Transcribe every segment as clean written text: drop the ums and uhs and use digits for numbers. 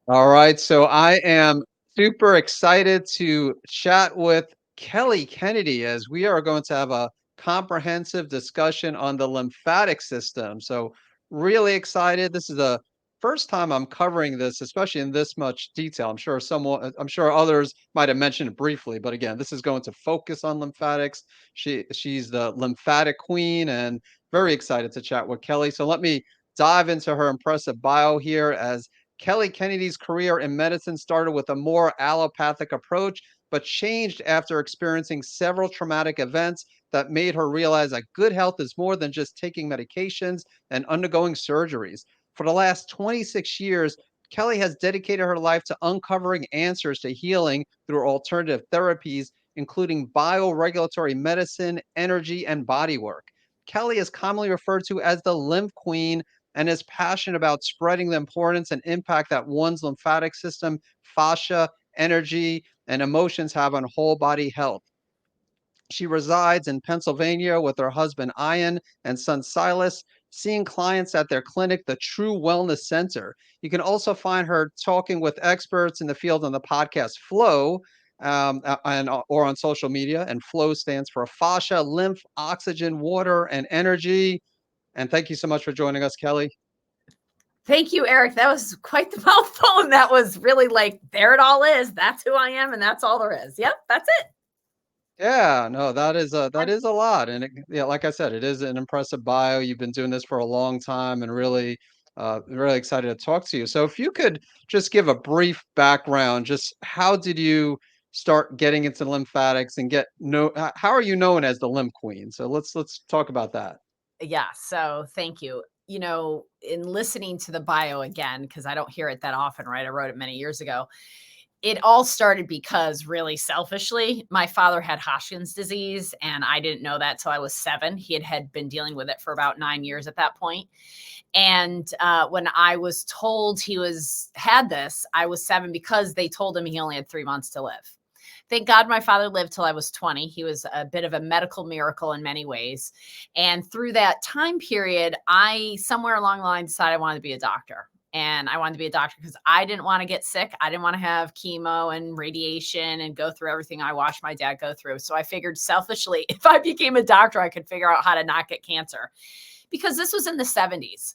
All right. So I am super excited to chat with Kelly Kennedy as we are going to have a comprehensive discussion on the lymphatic system. So really excited. This is the first time I'm covering this, especially in this much detail. I'm sure others might have mentioned it briefly, but again, this is going to focus on lymphatics. She's the lymphatic queen and very excited to chat with Kelly. So let me dive into her impressive bio here as Kelly Kennedy's career in medicine started with a more allopathic approach, but changed after experiencing several traumatic events that made her realize that good health is more than just taking medications and undergoing surgeries. For the last 26 years, Kelly has dedicated her life to uncovering answers to healing through alternative therapies, including bioregulatory medicine, energy, and body work. Kelly is commonly referred to as the Lymph Queen and is passionate about spreading the importance and impact that one's lymphatic system, fascia, energy, and emotions have on whole body health. She resides in Pennsylvania with her husband Ian and son Silas, seeing clients at their clinic, the True Wellness Center. You can also find her talking with experts in the field on the podcast FLOWE, or on social media. And FLOWE stands for fascia, lymph, oxygen, water, and energy. And thank you so much for joining us, Kelly. Thank you, Eric. That was quite the mouthful. And that was really like, there it all is. That's who I am. And that's all there is. Yep, that's it. Yeah, no, that is a lot, and yeah, like I said, it is an impressive bio. You've been doing this for a long time, and really excited to talk to you. So, if you could just give a brief background, just how did you start getting into lymphatics and how are you known as the Lymph Queen? So let's talk about that. Yeah. So thank you. In listening to the bio again, because I don't hear it that often, right? I wrote it many years ago. It all started because really selfishly, my father had Hodgkin's disease, and I didn't know that till I was 7. He had been dealing with it for about 9 years at that point. And when I was told had this, I was 7 because they told him he only had 3 months to live. Thank God my father lived till I was 20. He was a bit of a medical miracle in many ways. And through that time period, I somewhere along the line decided I wanted to be a doctor. And I wanted to be a doctor because I didn't want to get sick. I didn't want to have chemo and radiation and go through everything I watched my dad go through. So I figured selfishly, if I became a doctor, I could figure out how to not get cancer, because this was in the 70s.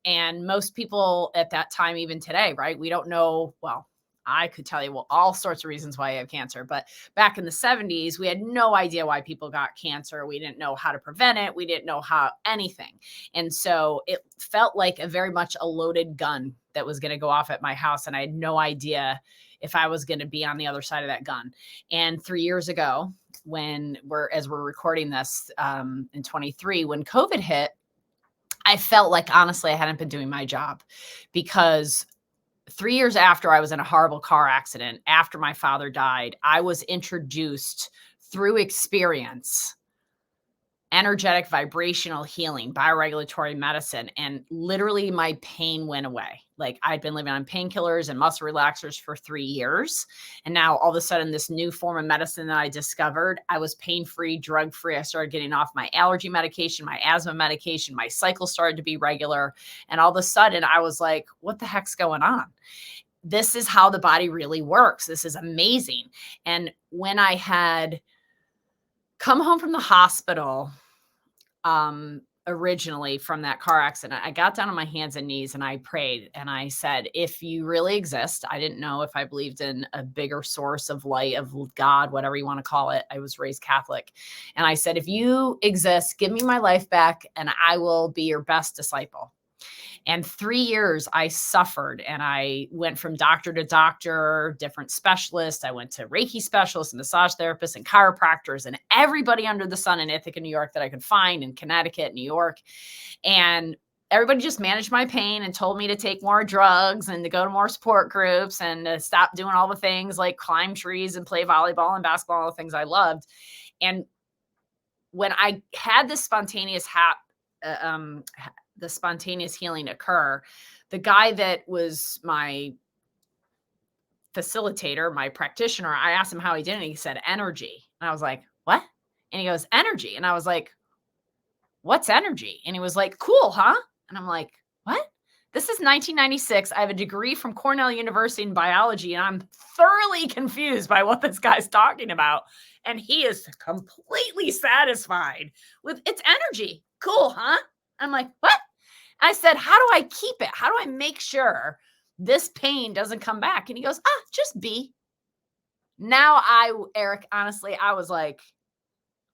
And most people at that time, even today, right? We don't know, well, I could tell you, all sorts of reasons why you have cancer. But back in the 70s, we had no idea why people got cancer. We didn't know how to prevent it. We didn't know how anything. And so it felt like very much a loaded gun that was going to go off at my house. And I had no idea if I was going to be on the other side of that gun. And 3 years ago, as we're recording this in 23, when COVID hit, I felt like, honestly, I hadn't been doing my job, because 3 years after I was in a horrible car accident, after my father died, I was introduced through experience, energetic vibrational healing, bioregulatory medicine, and literally my pain went away. Like, I'd been living on painkillers and muscle relaxers for 3 years. And now all of a sudden, this new form of medicine that I discovered, I was pain-free, drug-free. I started getting off my allergy medication, my asthma medication. My cycle started to be regular. And all of a sudden I was like, what the heck's going on? This is how the body really works. This is amazing. And when I had come home from the hospital, originally from that car accident, I got down on my hands and knees and I prayed and I said, if you really exist, I didn't know if I believed in a bigger source of light, of God, whatever you want to call it. I was raised Catholic. And I said, if you exist, give me my life back and I will be your best disciple. And 3 years I suffered, and I went from doctor to doctor, different specialists. I went to Reiki specialists and massage therapists and chiropractors and everybody under the sun in Ithaca, New York that I could find, in Connecticut, New York. And everybody just managed my pain and told me to take more drugs and to go to more support groups and to stop doing all the things like climb trees and play volleyball and basketball, all the things I loved. And when I had this the spontaneous healing occur, the guy that was my facilitator, my practitioner, I asked him how he did it. And he said, energy. And I was like, what? And he goes, energy. And I was like, what's energy? And he was like, cool, huh? And I'm like, what? This is 1996. I have a degree from Cornell University in biology, and I'm thoroughly confused by what this guy's talking about. And he is completely satisfied with its energy. Cool, huh? I'm like, what? I said, how do I keep it? How do I make sure this pain doesn't come back? And he goes, just be. Now Eric, honestly, I was like,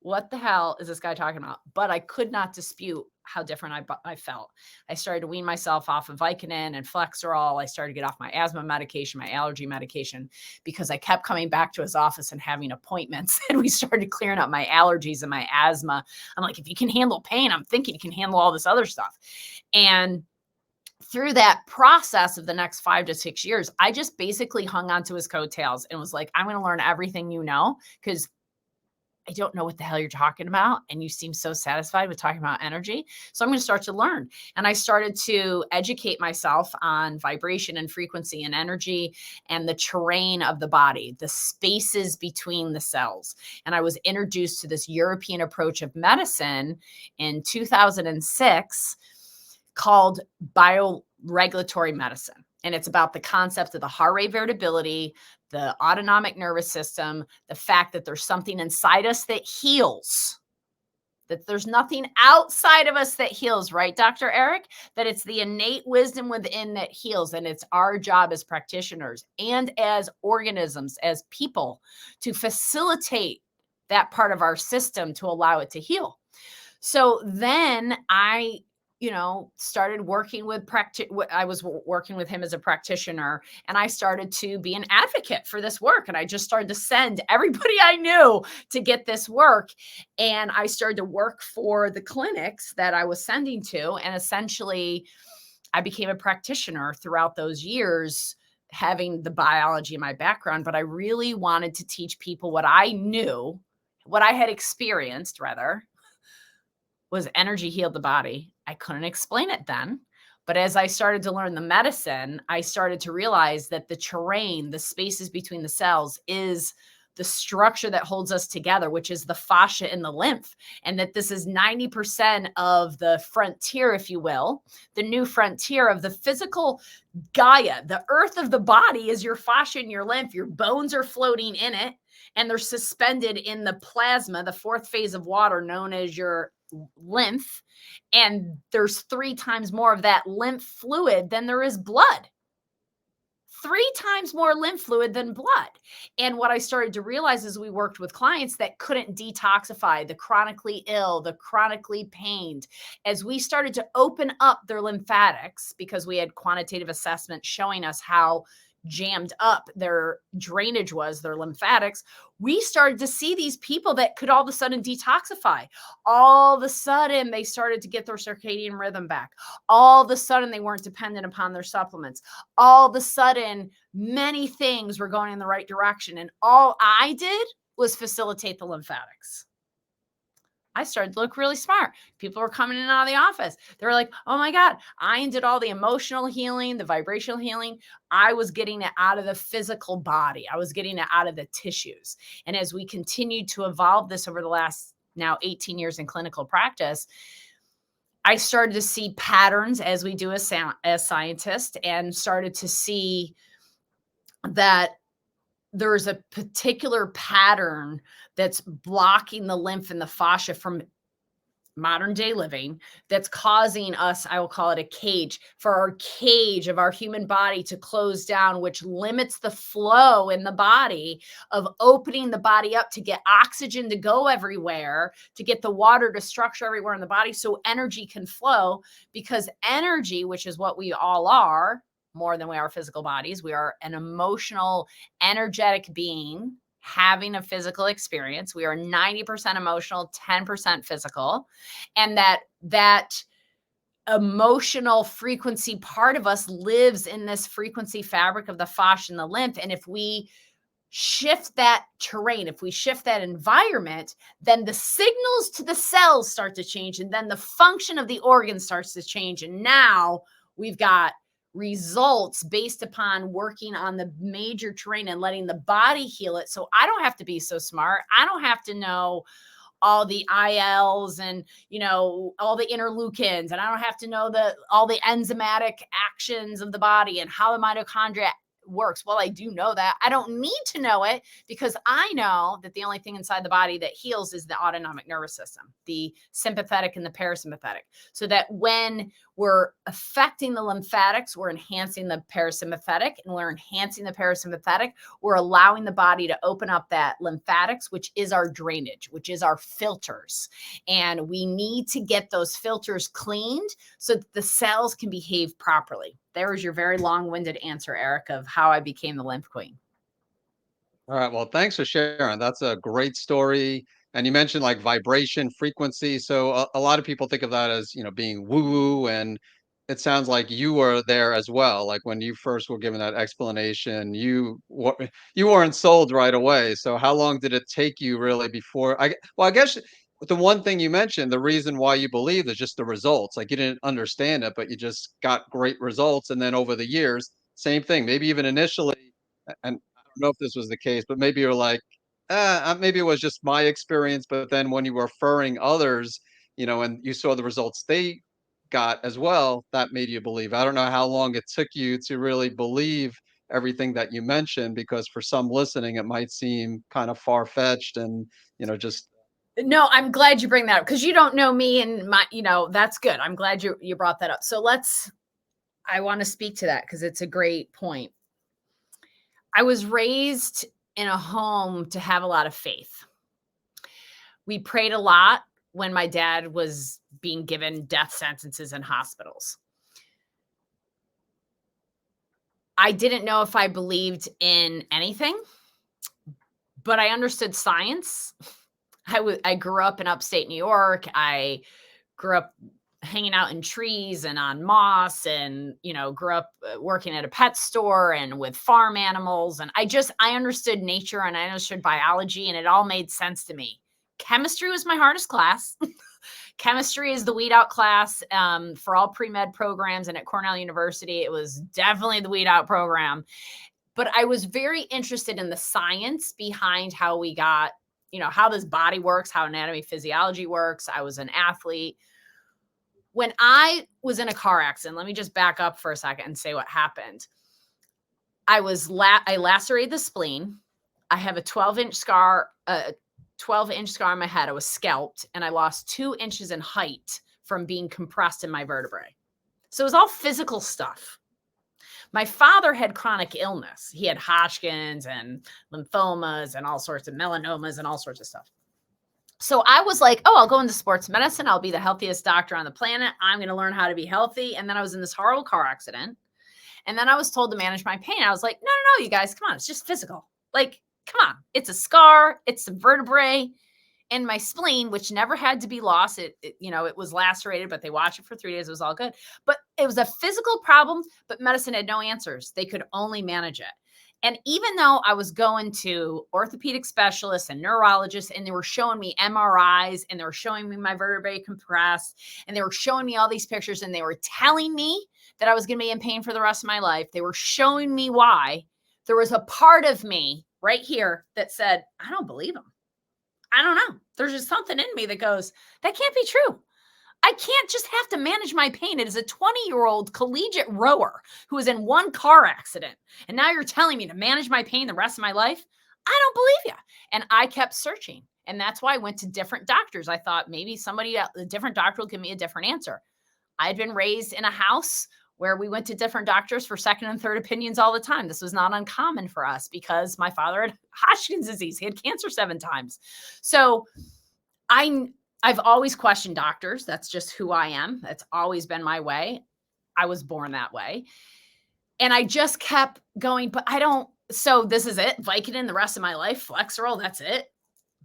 what the hell is this guy talking about? But I could not dispute how different I felt. I started to wean myself off of Vicodin and Flexerol. I started to get off my asthma medication, my allergy medication, because I kept coming back to his office and having appointments. And we started clearing up my allergies and my asthma. I'm like, if you can handle pain, I'm thinking you can handle all this other stuff. And through that process of the next 5 to 6 years, I just basically hung onto his coattails and was like, I'm going to learn everything you know, because I don't know what the hell you're talking about. And you seem so satisfied with talking about energy. So I'm going to start to learn. And I started to educate myself on vibration and frequency and energy and the terrain of the body, the spaces between the cells. And I was introduced to this European approach of medicine in 2006 called bioregulatory medicine. And it's about the concept of the heart rate variability, the autonomic nervous system, the fact that there's something inside us that heals, that there's nothing outside of us that heals, right, Dr. Eric? That it's the innate wisdom within that heals. And it's our job as practitioners and as organisms, as people, to facilitate that part of our system to allow it to heal. So then I started working with I was working with him as a practitioner, and I started to be an advocate for this work. And I just started to send everybody I knew to get this work. And I started to work for the clinics that I was sending to. And essentially, I became a practitioner throughout those years, having the biology in my background. But I really wanted to teach people what I knew, what I had experienced, rather, was energy healed the body. I couldn't explain it then. But as I started to learn the medicine, I started to realize that the terrain, the spaces between the cells, is the structure that holds us together, which is the fascia and the lymph. And that this is 90% of the frontier, if you will, the new frontier of the physical Gaia. The earth of the body is your fascia and your lymph. Your bones are floating in it, and they're suspended in the plasma, the fourth phase of water, known as your lymph. And there's 3 times more of that lymph fluid than there is blood. 3 times more lymph fluid than blood. And what I started to realize as we worked with clients that couldn't detoxify, the chronically ill, the chronically pained, as we started to open up their lymphatics, because we had quantitative assessment showing us how jammed up their drainage was, their lymphatics, we started to see these people that could all of a sudden detoxify. All of a sudden, they started to get their circadian rhythm back. All of a sudden, they weren't dependent upon their supplements. All of a sudden, many things were going in the right direction. And all I did was facilitate the lymphatics. I started to look really smart. People were coming in and out of the office. They were like, oh my God, I did all the emotional healing, the vibrational healing. I was getting it out of the physical body. I was getting it out of the tissues. And as we continued to evolve this over the last now 18 years in clinical practice, I started to see patterns, as we do as scientists, and started to see that there's a particular pattern that's blocking the lymph and the fascia from modern day living, that's causing us, I will call it a cage, for our cage of our human body to close down, which limits the flow in the body of opening the body up to get oxygen to go everywhere, to get the water to structure everywhere in the body so energy can flow. Because energy, which is what we all are, more than we are physical bodies. We are an emotional, energetic being having a physical experience. We are 90% emotional, 10% physical. And that emotional frequency part of us lives in this frequency fabric of the fascia and the lymph. And if we shift that terrain, if we shift that environment, then the signals to the cells start to change. And then the function of the organ starts to change. And now we've got results based upon working on the major terrain and letting the body heal it. So I don't have to be so smart. I don't have to know all the ILs and, all the interleukins, and I don't have to know all the enzymatic actions of the body and how the mitochondria works. Well, I do know that. I don't need to know it because I know that the only thing inside the body that heals is the autonomic nervous system, the sympathetic and the parasympathetic. So that when we're affecting the lymphatics, we're enhancing the parasympathetic, and we're enhancing the parasympathetic, we're allowing the body to open up that lymphatics, which is our drainage, which is our filters. And we need to get those filters cleaned so that the cells can behave properly. There was your very long-winded answer, Eric, of how I became the Lymph Queen. All right. Well, thanks for sharing. That's a great story. And you mentioned like vibration frequency. So a lot of people think of that as, being woo woo. And it sounds like you were there as well. Like when you first were given that explanation, you weren't sold right away. So how long did it take you really before well, I guess the one thing you mentioned, the reason why you believe is just the results. Like you didn't understand it, but you just got great results. And then over the years, same thing. Maybe even initially, and know if this was the case, but maybe you're like, maybe it was just my experience. But then when you were referring others, and you saw the results they got as well, that made you believe. I don't know how long it took you to really believe everything that you mentioned, because for some listening, it might seem kind of far fetched and, just. No, I'm glad you bring that up because you don't know me and my, that's good. I'm glad you brought that up. So I want to speak to that because it's a great point. I was raised in a home to have a lot of faith. We prayed a lot when my dad was being given death sentences in hospitals. I didn't know if I believed in anything, but I understood science. I grew up in upstate New York. I grew up hanging out in trees and on moss and, grew up working at a pet store and with farm animals. And I understood nature and I understood biology and it all made sense to me. Chemistry was my hardest class. Chemistry is the weed out class for all pre-med programs. And at Cornell University, it was definitely the weed out program. But I was very interested in the science behind how we got, how this body works, how anatomy, physiology works. I was an athlete. When I was in a car accident, let me just back up for a second and say what happened. I lacerated the spleen. I have a 12-inch scar, on my head. I was scalped and I lost 2 inches in height from being compressed in my vertebrae. So it was all physical stuff. My father had chronic illness. He had Hodgkin's and lymphomas and all sorts of melanomas and all sorts of stuff. So I was like, I'll go into sports medicine. I'll be the healthiest doctor on the planet. I'm going to learn how to be healthy. And then I was in this horrible car accident. And then I was told to manage my pain. I was like, no, you guys, come on. It's just physical. Like, come on. It's a scar. It's some vertebrae. And my spleen, which never had to be lost, it was lacerated, but they watched it for 3 days. It was all good. But it was a physical problem, but medicine had no answers. They could only manage it. And even though I was going to orthopedic specialists and neurologists, and they were showing me MRIs, and they were showing me my vertebrae compressed, and they were showing me all these pictures, and they were telling me that I was going to be in pain for the rest of my life. They were showing me why. There was a part of me right here that said, I don't believe them. I don't know. There's just something in me that goes, that can't be true. I can't just have to manage my pain. It is a 20-year-old collegiate rower who was in one car accident. And now you're telling me to manage my pain the rest of my life? I don't believe you. And I kept searching. And that's why I went to different doctors. I thought maybe a different doctor will give me a different answer. I had been raised in a house where we went to different doctors for second and third opinions all the time. This was not uncommon for us because my father had Hodgkin's disease. He had cancer 7 times. So I've always questioned doctors. That's just who I am. That's always been my way. I was born that way. And I just kept going, but so this is it. Vicodin the rest of my life, Flexeril, that's it.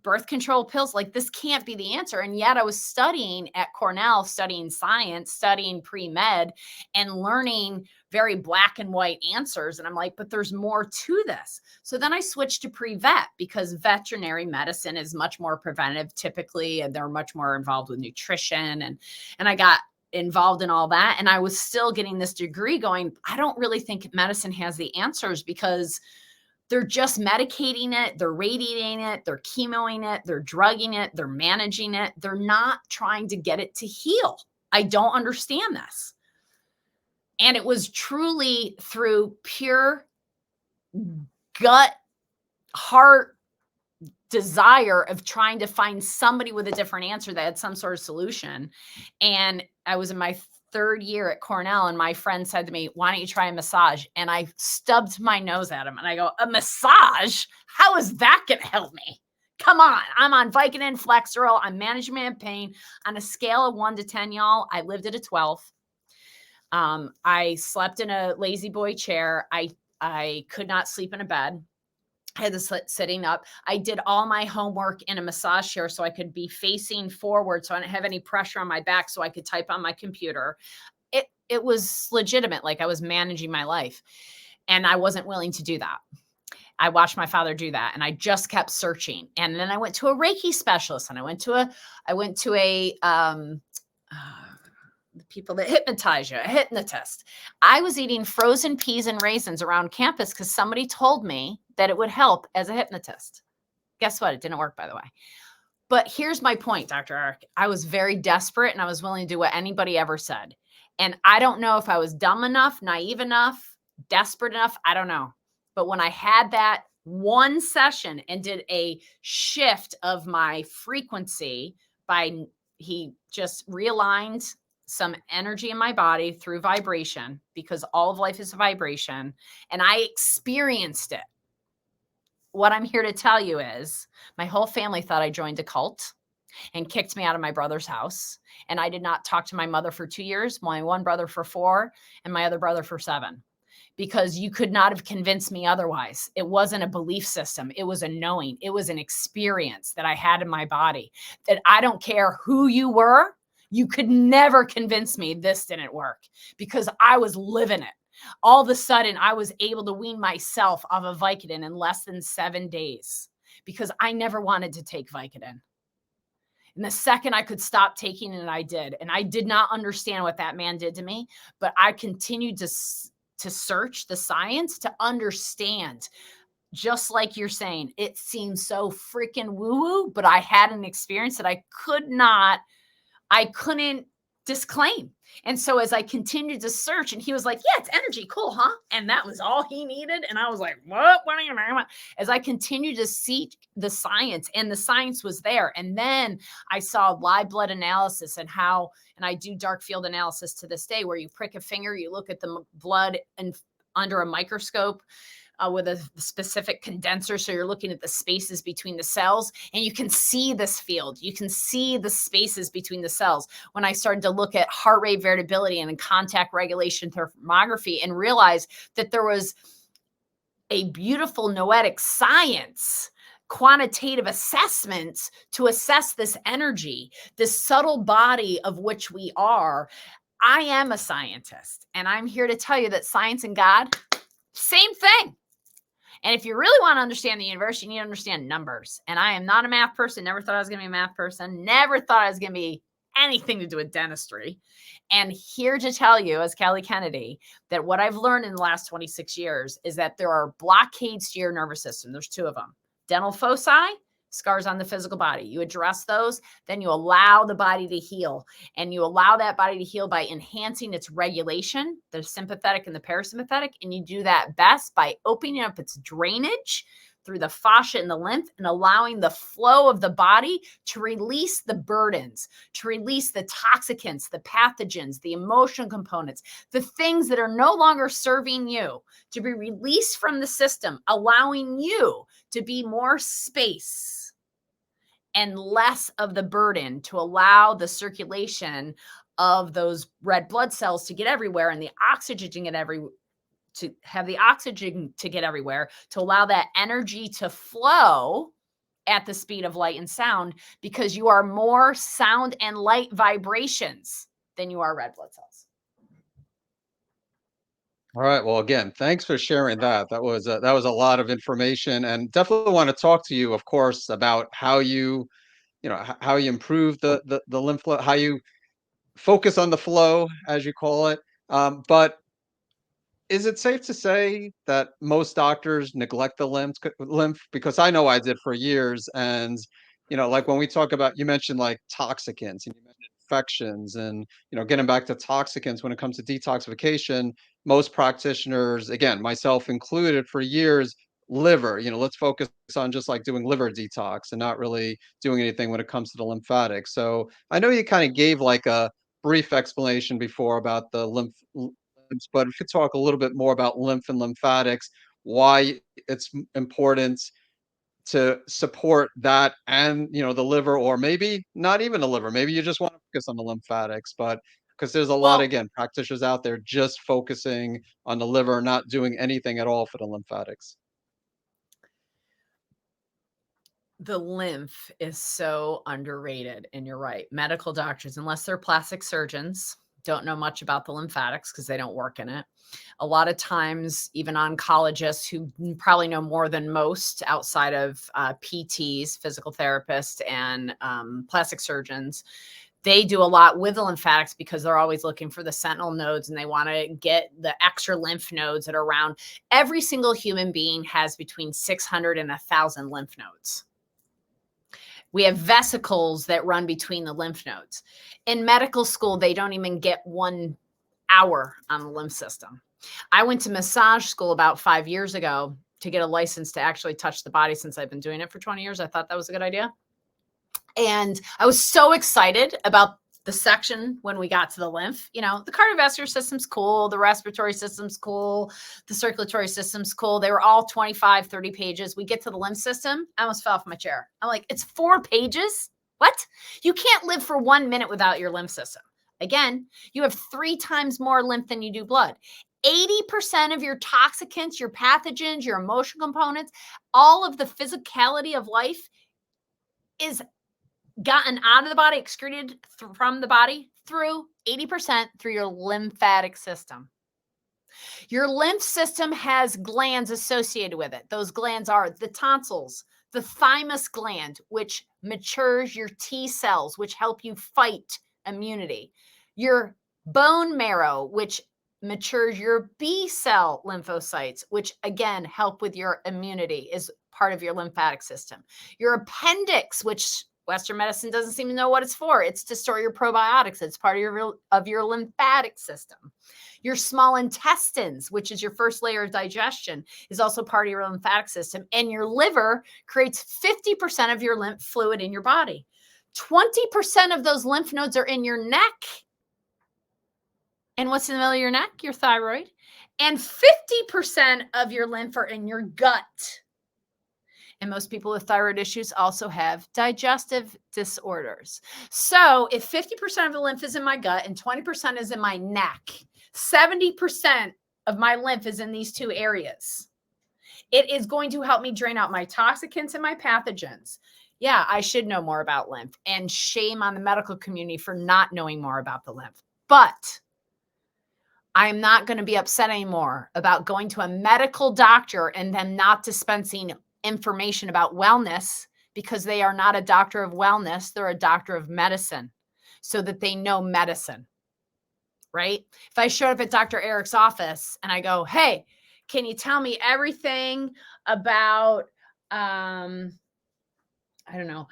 Birth control pills, like this can't be the answer. And yet I was studying at Cornell, studying science, studying pre-med and learning very black and white answers. And I'm like, but there's more to this. So then I switched to pre-vet because veterinary medicine is much more preventive typically, and they're much more involved with nutrition. And I got involved in all that. And I was still getting this degree going, I don't really think medicine has the answers because They're just medicating it, they're radiating it, they're chemoing it, they're drugging it, they're managing it. They're not trying to get it to heal. I don't understand this. And it was truly through pure gut, heart desire of trying to find somebody with a different answer that had some sort of solution. And I was in my third year at Cornell, and my friend said to me, "Why don't you try a massage?" And I stubbed my nose at him and I go, "A massage? How is that going to help me? Come on. I'm on Vicodin, Flexeril. I'm managing my pain on a scale of 1 to 10, y'all. I lived at a 12. I slept in a lazy boy chair. I could not sleep in a bed. I had this sitting up. I did all my homework in a massage chair so I could be facing forward, so I didn't have any pressure on my back, so I could type on my computer. It was legitimate, like I was managing my life, and I wasn't willing to do that. I watched my father do that, and I just kept searching. And then I went to a Reiki specialist, and I went to a the people that hypnotize you, a hypnotist. I was eating frozen peas and raisins around campus because somebody told me that it would help as a hypnotist. Guess what? It didn't work, by the way. But here's my point, Dr. Eric. I was very desperate, and I was willing to do what anybody ever said. And I don't know if I was dumb enough, naive enough, desperate enough. I don't know. But when I had that one session and did a shift of my frequency he just realigned some energy in my body through vibration, because all of life is a vibration, and I experienced it. What I'm here to tell you is my whole family thought I joined a cult and kicked me out of my brother's house. And I did not talk to my mother for 2 years, my one brother for 4, and my other brother for 7, because you could not have convinced me otherwise. It wasn't a belief system. It was a knowing. It was an experience that I had in my body, that I don't care who you were. You could never convince me this didn't work, because I was living it. All of a sudden, I was able to wean myself off of Vicodin in less than 7 days, because I never wanted to take Vicodin. And the second I could stop taking it, I did. And I did not understand what that man did to me, but I continued to search the science to understand. Just like you're saying, it seems so freaking woo-woo, but I had an experience that I couldn't disclaim. And so as I continued to search, and he was like, "Yeah, it's energy. Cool, huh?" And that was all he needed. And I was like, what are you talking about? As I continued to seek the science, and the science was there. And then I saw live blood analysis and I do dark field analysis to this day, where you prick a finger, you look at the blood and under a microscope, with a specific condenser. So you're looking at the spaces between the cells, and you can see this field. You can see the spaces between the cells. When I started to look at heart rate variability and contact regulation thermography, and realized that there was a beautiful noetic science, quantitative assessments to assess this energy, this subtle body of which we are. I am a scientist, and I'm here to tell you that science and God, same thing. And if you really want to understand the universe, you need to understand numbers. And I am not a math person. Never thought I was going to be a math person. Never thought I was going to be anything to do with dentistry. And here to tell you, as Kelly Kennedy, that what I've learned in the last 26 years is that there are blockades to your nervous system. There's 2 of them. Dental foci, scars on the physical body. You address those, then you allow the body to heal. And you allow that body to heal by enhancing its regulation, the sympathetic and the parasympathetic. And you do that best by opening up its drainage through the fascia and the lymph, and allowing the flow of the body to release the burdens, to release the toxicants, the pathogens, the emotional components, the things that are no longer serving you, to be released from the system, allowing you to be more space and less of the burden, to allow the circulation of those red blood cells to get everywhere, and the oxygen to get everywhere, to allow that energy to flow at the speed of light and sound, because you are more sound and light vibrations than you are red blood cells. All right. Well, again, thanks for sharing that. That was a lot of information, and definitely want to talk to you, of course, about how how you improve the lymph flow, how you focus on the flow, as you call it. But is it safe to say that most doctors neglect the lymph? Because I know I did for years, and like when we talk about, you mentioned like toxicants, and you mentioned infections, and getting back to toxicants when it comes to detoxification, most practitioners, again, myself included, for years, liver. Let's focus on just like doing liver detox and not really doing anything when it comes to the lymphatics. So I know you kind of gave like a brief explanation before about the but if you could talk a little bit more about lymph and lymphatics, why it's important to support that, and the liver, or maybe not even the liver. Maybe you just want to focus on the lymphatics, but because there's a lot, Well, again, practitioners out there just focusing on the liver, not doing anything at all for the lymphatics. the lymph is so underrated, and you're right. Medical doctors, unless they're plastic surgeons, don't know much about the lymphatics because they don't work in it. A lot of times, even oncologists who probably know more than most outside of PTs, physical therapists, and plastic surgeons, they do a lot with the lymphatics because they're always looking for the sentinel nodes and they want to get the extra lymph nodes that are around. Every single human being has between 600 and 1,000 lymph nodes. We have vesicles that run between the lymph nodes. In medical school, they don't even get 1 hour on the lymph system. I went to massage school about 5 years ago to get a license to actually touch the body. Since I've been doing it for 20 years, I thought that was a good idea. And I was so excited about the section when we got to the lymph. The cardiovascular system's cool, the respiratory system's cool, the circulatory system's cool. They were all 25, 30 pages. We get to the lymph system, I almost fell off my chair. I'm like, it's 4 pages? What? You can't live for 1 minute without your lymph system. Again, you have 3 times more lymph than you do blood. 80% of your toxicants, your pathogens, your emotional components, all of the physicality of life is gotten out of the body, excreted from the body through 80% through your lymphatic system. Your lymph system has glands associated with it. Those glands are the tonsils, the thymus gland, which matures your T cells, which help you fight immunity, your bone marrow, which matures your B cell lymphocytes, which again help with your immunity, is part of your lymphatic system. Your appendix, which Western medicine doesn't seem to know what it's for. It's to store your probiotics. It's part of your lymphatic system. Your small intestines, which is your first layer of digestion, is also part of your lymphatic system. And your liver creates 50% of your lymph fluid in your body. 20% of those lymph nodes are in your neck. And what's in the middle of your neck? Your thyroid. And 50% of your lymph are in your gut. And most people with thyroid issues also have digestive disorders. So if 50% of the lymph is in my gut and 20% is in my neck, 70% of my lymph is in these 2 areas. It is going to help me drain out my toxicants and my pathogens. Yeah, I should know more about lymph, and shame on the medical community for not knowing more about the lymph. But I'm not going to be upset anymore about going to a medical doctor and them not dispensing information about wellness, because they are not a doctor of wellness. They're a doctor of medicine, so that they know medicine, right? If I showed up at Dr. Eric's office and I go, hey, can you tell me everything about, I don't know,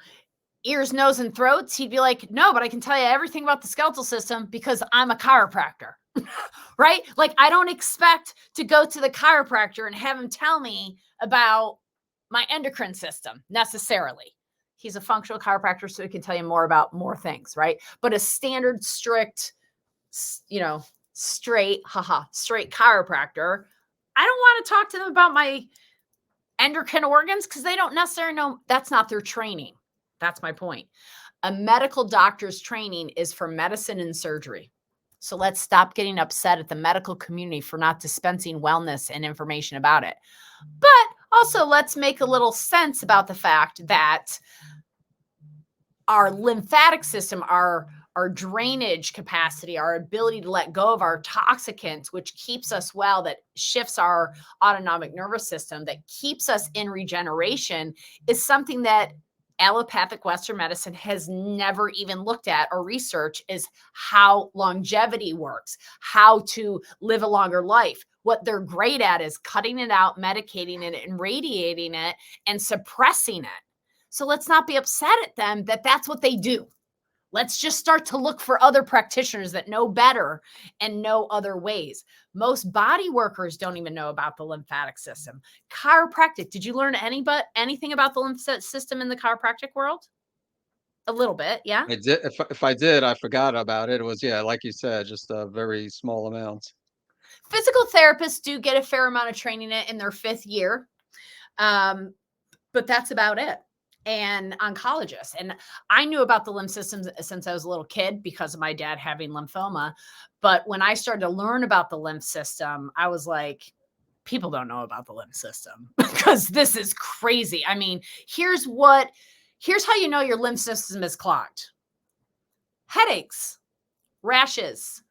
ears, nose, and throats? He'd be like, no, but I can tell you everything about the skeletal system because I'm a chiropractor, right? Like, I don't expect to go to the chiropractor and have him tell me about my endocrine system necessarily. He's a functional chiropractor, so he can tell you more about more things, right? But a standard, strict, straight chiropractor, I don't want to talk to them about my endocrine organs because they don't necessarily know. That's not their training. That's my point. A medical doctor's training is for medicine and surgery. So let's stop getting upset at the medical community for not dispensing wellness and information about it. But also, let's make a little sense about the fact that our lymphatic system, our drainage capacity, our ability to let go of our toxicants, which keeps us well, that shifts our autonomic nervous system, that keeps us in regeneration, is something that allopathic Western medicine has never even looked at or researched is how longevity works, how to live a longer life. What they're great at is cutting it out, medicating it, and radiating it and suppressing it. So let's not be upset at them that that's what they do. Let's just start to look for other practitioners that know better and know other ways. Most body workers don't even know about the lymphatic system. Chiropractic, did you learn anything about the lymph system in the chiropractic world? A little bit, yeah? I did. If I did, I forgot about it. It was, yeah, like you said, just a very small amount. Physical therapists do get a fair amount of training in their 5th year, but that's about it. And oncologists. And I knew about the lymph systems since I was a little kid because of my dad having lymphoma. But when I started to learn about the lymph system, I was like, people don't know about the lymph system because this is crazy. I mean, here's how you know your lymph system is clogged. Headaches, rashes,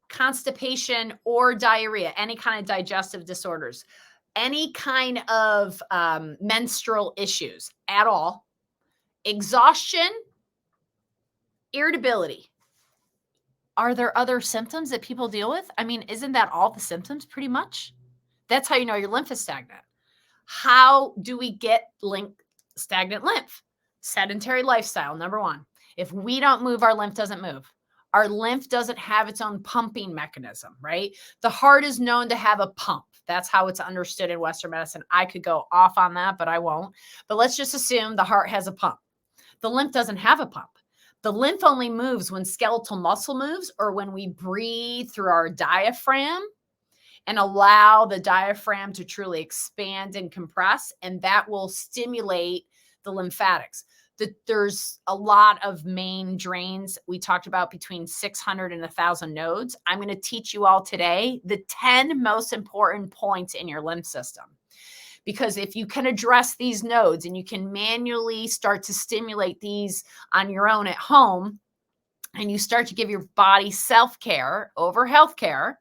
constipation or diarrhea, any kind of digestive disorders, any kind of menstrual issues at all, exhaustion, irritability. Are there other symptoms that people deal with? I mean, isn't that all the symptoms pretty much? That's how you know your lymph is stagnant. How do we get stagnant lymph? Sedentary lifestyle, number 1. If we don't move, our lymph doesn't move. Our lymph doesn't have its own pumping mechanism, right? The heart is known to have a pump. That's how it's understood in Western medicine. I could go off on that, but I won't. But let's just assume the heart has a pump. The lymph doesn't have a pump. The lymph only moves when skeletal muscle moves or when we breathe through our diaphragm and allow the diaphragm to truly expand and compress, and that will stimulate the lymphatics. There's a lot of main drains. We talked about between 600 and 1,000 nodes. I'm going to teach you all today the 10 most important points in your lymph system. Because if you can address these nodes and you can manually start to stimulate these on your own at home, and you start to give your body self-care over healthcare,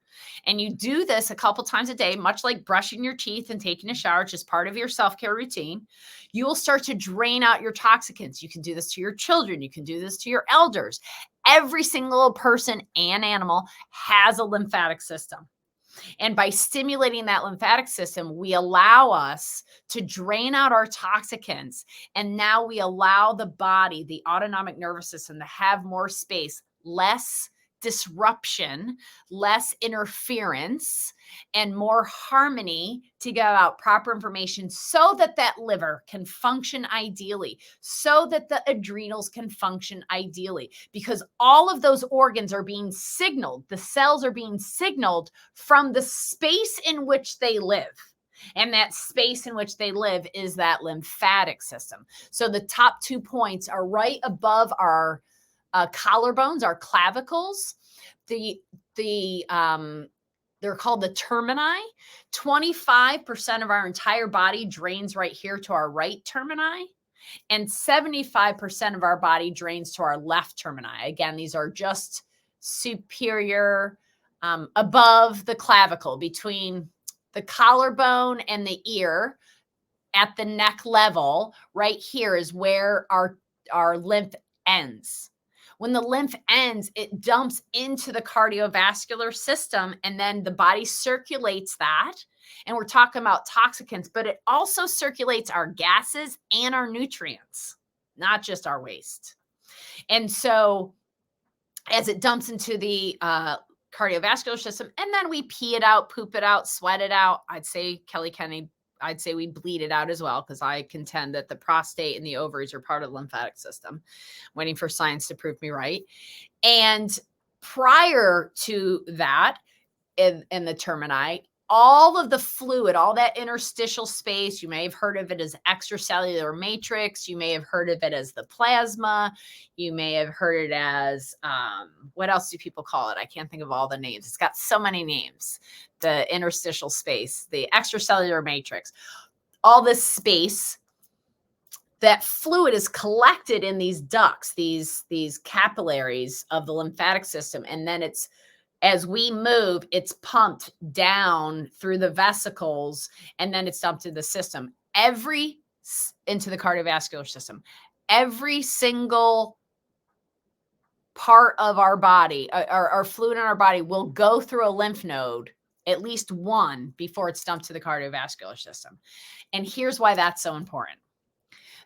and you do this a couple times a day, much like brushing your teeth and taking a shower, just part of your self-care routine, you will start to drain out your toxicants. You can do this to your children. You can do this to your elders. Every single person and animal has a lymphatic system. And by stimulating that lymphatic system, we allow us to drain out our toxicants. And now we allow the body, the autonomic nervous system, to have more space, less disruption, less interference, and more harmony to give out proper information so that that liver can function ideally, so that the adrenals can function ideally, because all of those organs are being signaled. The cells are being signaled from the space in which they live. And that space in which they live is that lymphatic system. So the top 2 points are right above our collarbones, our clavicles. They're called the termini. 25% of our entire body drains right here to our right termini, and 75% of our body drains to our left termini. Again, these are just superior, above the clavicle, between the collarbone and the ear, at the neck level. Right here is where our lymph ends. When the lymph ends, it dumps into the cardiovascular system, and then the body circulates that. And we're talking about toxicants, but it also circulates our gases and our nutrients, not just our waste. And so as it dumps into the cardiovascular system, and then we pee it out, poop it out, sweat it out, I'd say, Kelly Kennedy, I'd say we bleed it out as well, because I contend that the prostate and the ovaries are part of the lymphatic system. Waiting for science to prove me right. And prior to that, in the termini, all of the fluid, all that interstitial space, you may have heard of it as extracellular matrix. You may have heard of it as the plasma. You may have heard it as, what else do people call it? I can't think of all the names. It's got so many names. The interstitial space, the extracellular matrix, all this space, that fluid is collected in these ducts, these capillaries of the lymphatic system. And then as we move, it's pumped down through the vesicles, and then it's dumped into the system, into the cardiovascular system. every single part of our body, our fluid in our body will go through a lymph node, at least one, before it's dumped to the cardiovascular system. And here's why that's so important.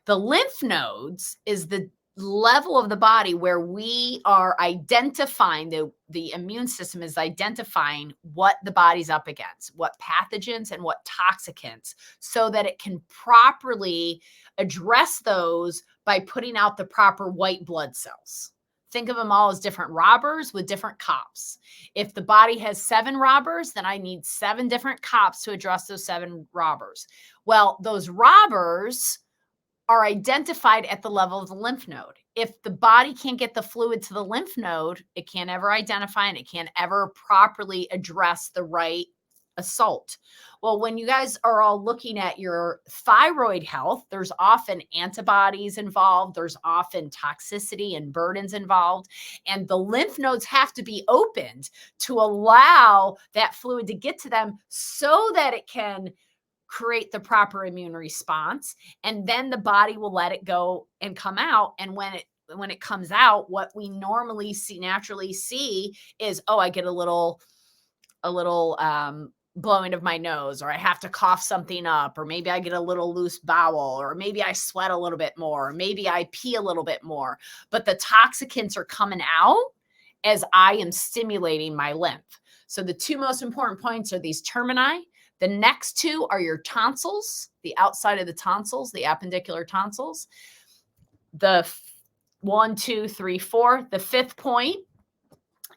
The lymph nodes is the level of the body where we are identifying, the immune system is identifying what the body's up against, what pathogens and what toxicants, so that it can properly address those by putting out the proper white blood cells. Think of them all as different robbers with different cops. If the body has 7 robbers, then I need 7 different cops to address those 7 robbers. Well, those robbers are identified at the level of the lymph node. If the body can't get the fluid to the lymph node, it can't ever identify and it can't ever properly address the right assault. Well, when you guys are all looking at your thyroid health, there's often antibodies involved, there's often toxicity and burdens involved, and the lymph nodes have to be opened to allow that fluid to get to them so that it can create the proper immune response, and then the body will let it go and come out. And when it comes out, what we normally naturally see is, oh, I get a little blowing of my nose, or I have to cough something up, or maybe I get a little loose bowel, or maybe I sweat a little bit more, or maybe I pee a little bit more. But the toxicants are coming out as I am stimulating my lymph. So the 2 most important points are these termini. The next 2 are your tonsils, the outside of the tonsils, the appendicular tonsils. The 1, 2, 3, 4. The 5th point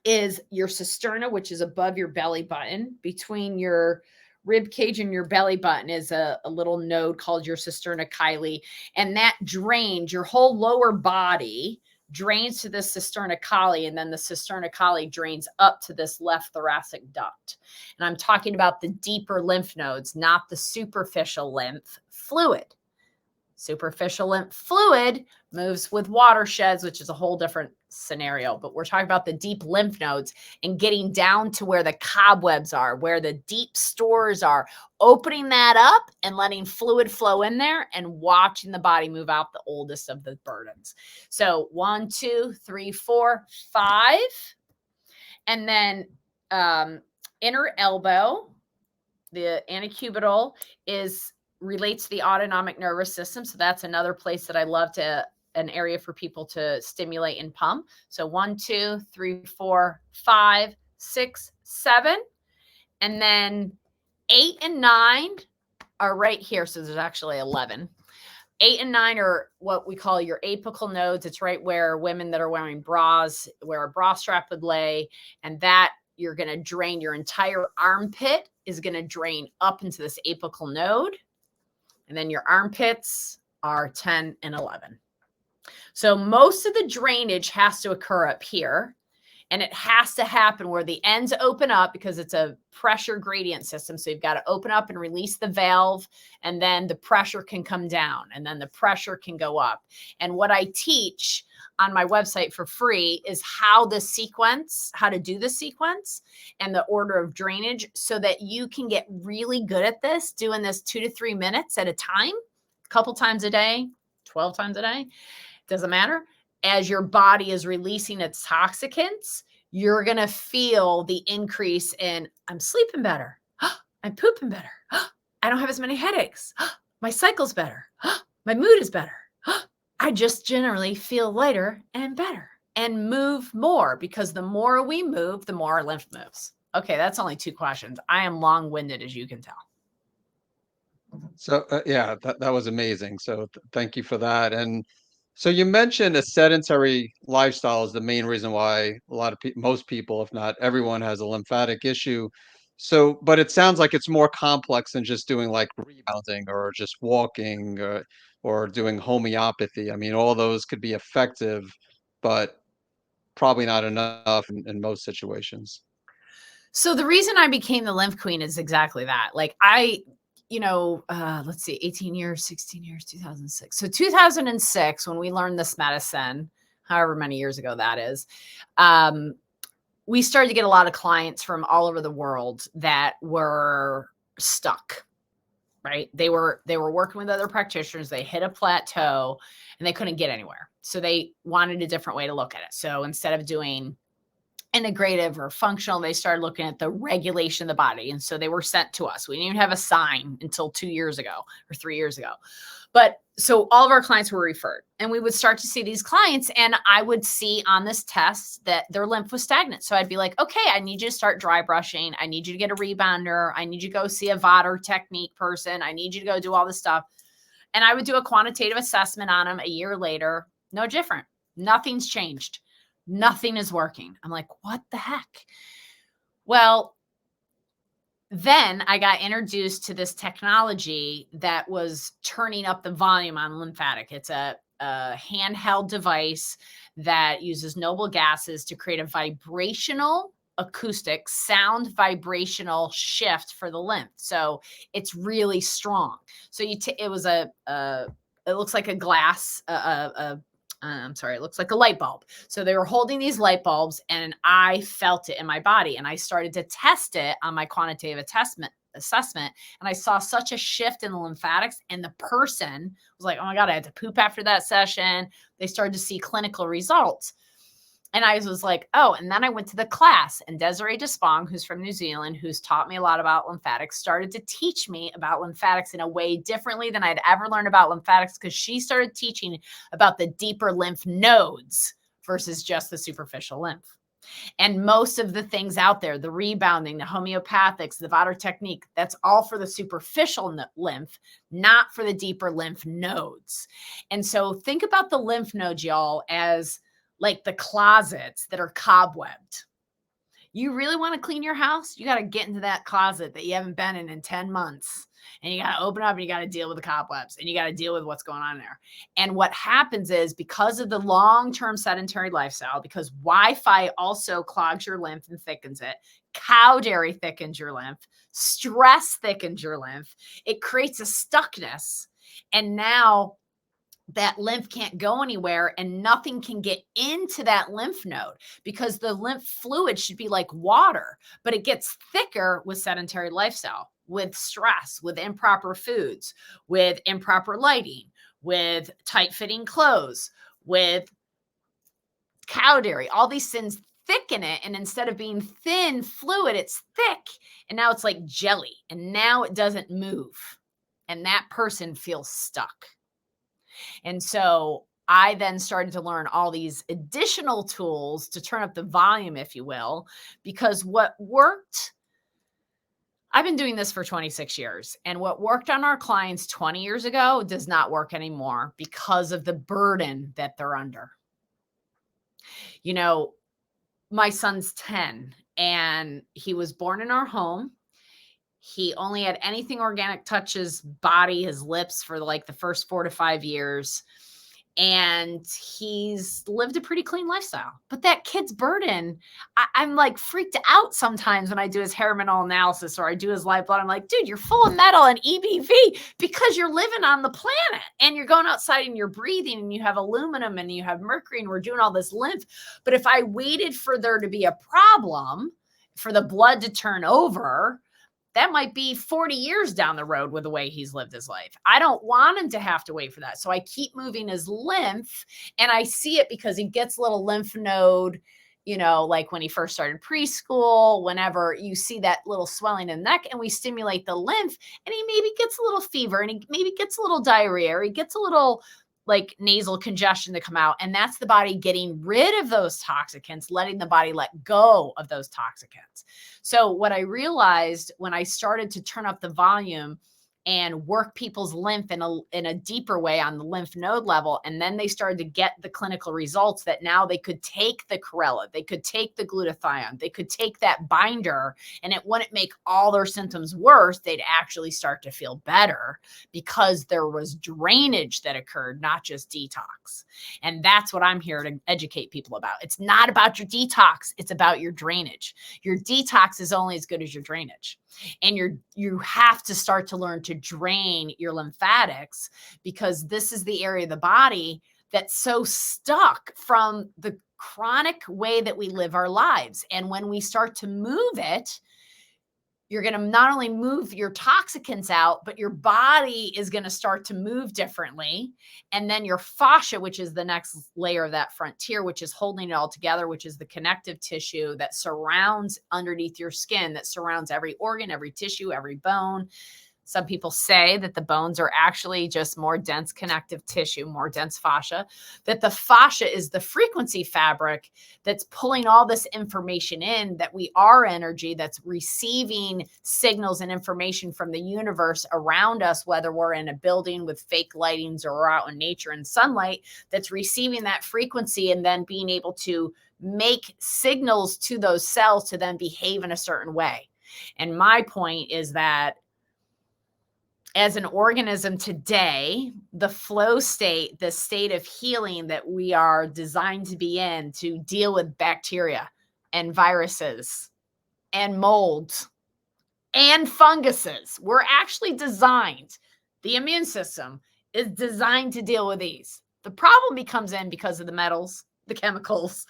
is your cisterna, which is above your belly button. Between your rib cage and your belly button is a little node called your cisterna chyli, and that drains your whole lower body, drains to the cisterna chyli, and then the cisterna chyli drains up to this left thoracic duct. And I'm talking about the deeper lymph nodes, not the superficial lymph fluid. Superficial lymph fluid moves with watersheds, which is a whole different scenario. But we're talking about the deep lymph nodes and getting down to where the cobwebs are, where the deep stores are, opening that up and letting fluid flow in there and watching the body move out the oldest of the burdens. So 1, 2, 3, 4, 5. And then inner elbow, the antecubital relates to the autonomic nervous system. So that's another place that I love an area for people to stimulate and pump. So 1, 2, 3, 4, 5, 6, 7. And then 8 and 9 are right here. So there's actually 11. 8 and 9 are what we call your apical nodes. It's right where women that are wearing bras, where a bra strap would lay. And that you're going to drain your entire armpit is going to drain up into this apical node. And then your armpits are 10 and 11. So most of the drainage has to occur up here. And it has to happen where the ends open up because it's a pressure gradient system. So you've got to open up and release the valve, and then the pressure can come down, and then the pressure can go up. And what I teach on my website for free is how to do the sequence and the order of drainage, so that you can get really good at this, doing this 2 to 3 minutes at a time, a couple times a day, 12 times a day, doesn't matter. As your body is releasing its toxicants, you're going to feel the increase in, I'm sleeping better. I'm pooping better. I don't have as many headaches. My cycle's better. My mood is better. I just generally feel lighter and better and move more, because the more we move, the more our lymph moves. Okay, that's only 2 questions. I am long-winded, as you can tell. So yeah, that was amazing. So thank you for that. And so you mentioned a sedentary lifestyle is the main reason why a lot of most people, if not everyone, has a lymphatic issue. So, but it sounds like it's more complex than just doing like rebounding or just walking or doing homeopathy. I mean, all those could be effective, but probably not enough in most situations. So the reason I became the Lymph Queen is exactly that. Like let's see, 18 years, 16 years, 2006. So 2006, when we learned this medicine, however many years ago that is, we started to get a lot of clients from all over the world that were stuck. right? They were working with other practitioners. They hit a plateau and they couldn't get anywhere. So they wanted a different way to look at it. So instead of doing integrative or functional, they started looking at the regulation of the body. And so they were sent to us. We didn't even have a sign until 2 years ago or 3 years ago. But so all of our clients were referred, and we would start to see these clients, and I would see on this test that their lymph was stagnant. So I'd be like, okay, I need you to start dry brushing. I need you to get a rebounder. I need you to go see a Vader technique person. I need you to go do all this stuff. And I would do a quantitative assessment on them a year later. No different. Nothing's changed. Nothing is working. I'm like, what the heck? Well, then I got introduced to this technology that was turning up the volume on lymphatic. It's a handheld device that uses noble gases to create a vibrational acoustic sound vibrational shift for the lymph. So it's really strong. So it was it looks like a glass, I'm sorry, it looks like a light bulb. So they were holding these light bulbs and I felt it in my body, and I started to test it on my quantitative assessment. And I saw such a shift in the lymphatics, and the person was like, oh my God, I had to poop after that session. They started to see clinical results. And I was like, oh, and then I went to the class, and Desiree Despong, who's from New Zealand, who's taught me a lot about lymphatics, started to teach me about lymphatics in a way differently than I'd ever learned about lymphatics, because she started teaching about the deeper lymph nodes versus just the superficial lymph. And most of the things out there, the rebounding, the homeopathics, the Vader technique, that's all for the superficial lymph, not for the deeper lymph nodes. And so think about the lymph nodes, y'all, as like the closets that are cobwebbed. You really want to clean your house? You got to get into that closet that you haven't been in 10 months. And you got to open up and you got to deal with the cobwebs, and you got to deal with what's going on there. And what happens is, because of the long-term sedentary lifestyle, because Wi-Fi also clogs your lymph and thickens it, cow dairy thickens your lymph, stress thickens your lymph, it creates a stuckness. And now that lymph can't go anywhere, and nothing can get into that lymph node, because the lymph fluid should be like water, but it gets thicker with sedentary lifestyle, with stress, with improper foods, with improper lighting, with tight fitting clothes, with cow dairy. All these things thicken it. And instead of being thin fluid, it's thick. And now it's like jelly. And now it doesn't move. And that person feels stuck. And so I then started to learn all these additional tools to turn up the volume, if you will, because what worked, I've been doing this for 26 years, and what worked on our clients 20 years ago does not work anymore because of the burden that they're under. You know, my son's 10 and he was born in our home. He only had anything organic touch his body, his lips, for like the first 4 to 5 years. And he's lived a pretty clean lifestyle. But that kid's burden, I'm like freaked out sometimes when I do his hair mineral analysis or I do his live blood. I'm like, dude, you're full of metal and EBV because you're living on the planet and you're going outside and you're breathing and you have aluminum and you have mercury and we're doing all this lymph. But if I waited for there to be a problem, for the blood to turn over, that might be 40 years down the road with the way he's lived his life. I don't want him to have to wait for that. So I keep moving his lymph, and I see it because he gets a little lymph node, you know, like when he first started preschool, whenever you see that little swelling in the neck, and we stimulate the lymph, and he maybe gets a little fever, and he maybe gets a little diarrhea, or he gets a little like nasal congestion to come out. And that's the body getting rid of those toxicants, letting the body let go of those toxicants. So what I realized when I started to turn up the volume and work people's lymph in a deeper way on the lymph node level, and then they started to get the clinical results that now they could take the chlorella, they could take the glutathione, they could take that binder, and it wouldn't make all their symptoms worse. They'd actually start to feel better because there was drainage that occurred, not just detox. And that's what I'm here to educate people about. It's not about your detox, it's about your drainage. Your detox is only as good as your drainage. And you have to start to learn to drain your lymphatics, because this is the area of the body that's so stuck from the chronic way that we live our lives. And when we start to move it, you're going to not only move your toxicants out, but your body is going to start to move differently. And then your fascia, which is the next layer of that frontier, which is holding it all together, which is the connective tissue that surrounds underneath your skin, that surrounds every organ, every tissue, every bone. Some people say that the bones are actually just more dense connective tissue, more dense fascia, that the fascia is the frequency fabric that's pulling all this information in, that we are energy, that's receiving signals and information from the universe around us, whether we're in a building with fake lightings or we're out in nature and sunlight, that's receiving that frequency and then being able to make signals to those cells to then behave in a certain way. And my point is that as an organism today, the flow state, the state of healing that we are designed to be in to deal with bacteria and viruses and molds and funguses, we're actually designed, the immune system is designed to deal with these. The problem becomes in because of the metals, the chemicals,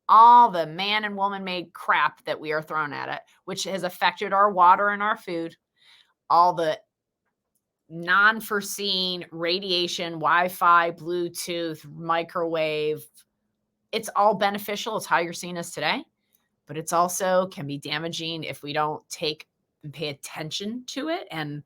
all the man and woman made crap that we are thrown at it, which has affected our water and our food, all the non-foreseen radiation, Wi-Fi, Bluetooth, microwave. It's all beneficial. It's how you're seeing us today, but it's also can be damaging if we don't take and pay attention to it and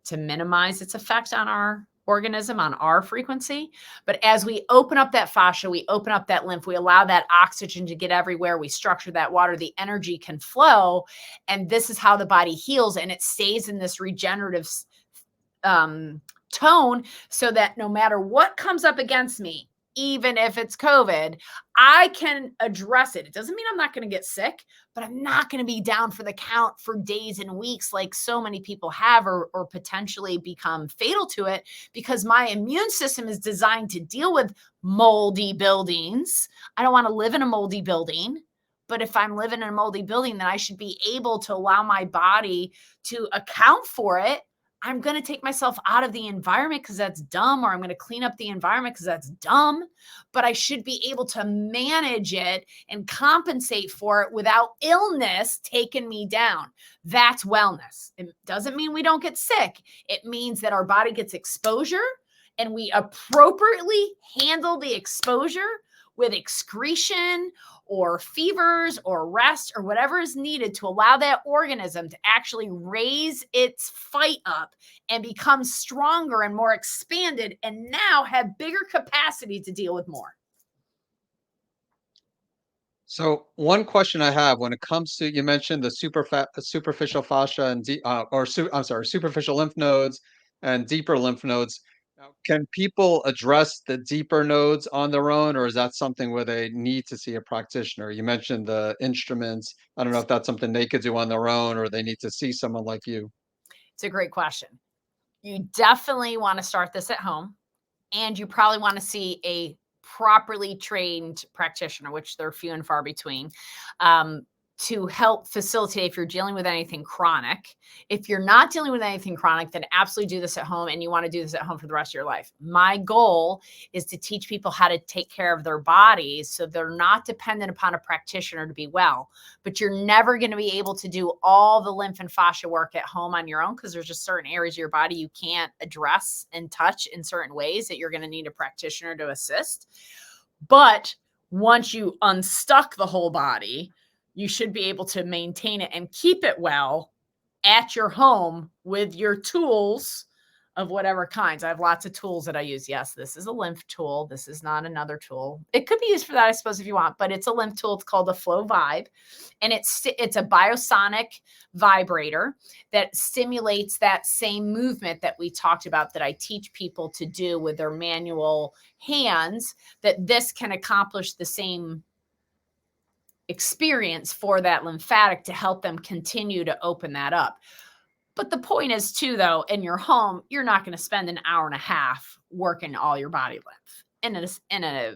to minimize its effect on our organism, on our frequency. But as we open up that fascia, we open up that lymph, we allow that oxygen to get everywhere, we structure that water, the energy can flow. And this is how the body heals. And it stays in this regenerative tone, so that no matter what comes up against me, even if it's COVID, I can address it. It doesn't mean I'm not going to get sick, but I'm not going to be down for the count for days and weeks like so many people have, or potentially become fatal to it, because my immune system is designed to deal with moldy buildings. I don't want to live in a moldy building. But if I'm living in a moldy building, then I should be able to allow my body to account for it. I'm going to take myself out of the environment because that's dumb, or I'm going to clean up the environment because that's dumb, but I should be able to manage it and compensate for it without illness taking me down. That's wellness. It doesn't mean we don't get sick. It means that our body gets exposure and we appropriately handle the exposure with excretion or fevers or rest or whatever is needed to allow that organism to actually raise its fight up and become stronger and more expanded, and now have bigger capacity to deal with more. So one question I have when it comes to, you mentioned the superficial fascia and superficial lymph nodes and deeper lymph nodes. Now, can people address the deeper nodes on their own, or is that something where they need to see a practitioner? You mentioned the instruments. I don't know if that's something they could do on their own, or they need to see someone like you. It's a great question. You definitely want to start this at home, and you probably want to see a properly trained practitioner, which they're few and far between, to help facilitate if you're dealing with anything chronic. If you're not dealing with anything chronic, then absolutely do this at home, and you want to do this at home for the rest of your life. My goal is to teach people how to take care of their bodies so they're not dependent upon a practitioner to be well. But you're never going to be able to do all the lymph and fascia work at home on your own, because there's just certain areas of your body you can't address and touch in certain ways that you're going to need a practitioner to assist. But once you unstuck the whole body, you should be able to maintain it and keep it well at your home with your tools of whatever kinds. I have lots of tools that I use. Yes, this is a lymph tool. This is not another tool. It could be used for that, I suppose, if you want, but it's a lymph tool. It's called the FlowVibe, and it's a biosonic vibrator that stimulates that same movement that we talked about, that I teach people to do with their manual hands, that this can accomplish the same experience for that lymphatic to help them continue to open that up. But the point is too, though, in your home, you're not going to spend an hour and a half working all your body lymph. In a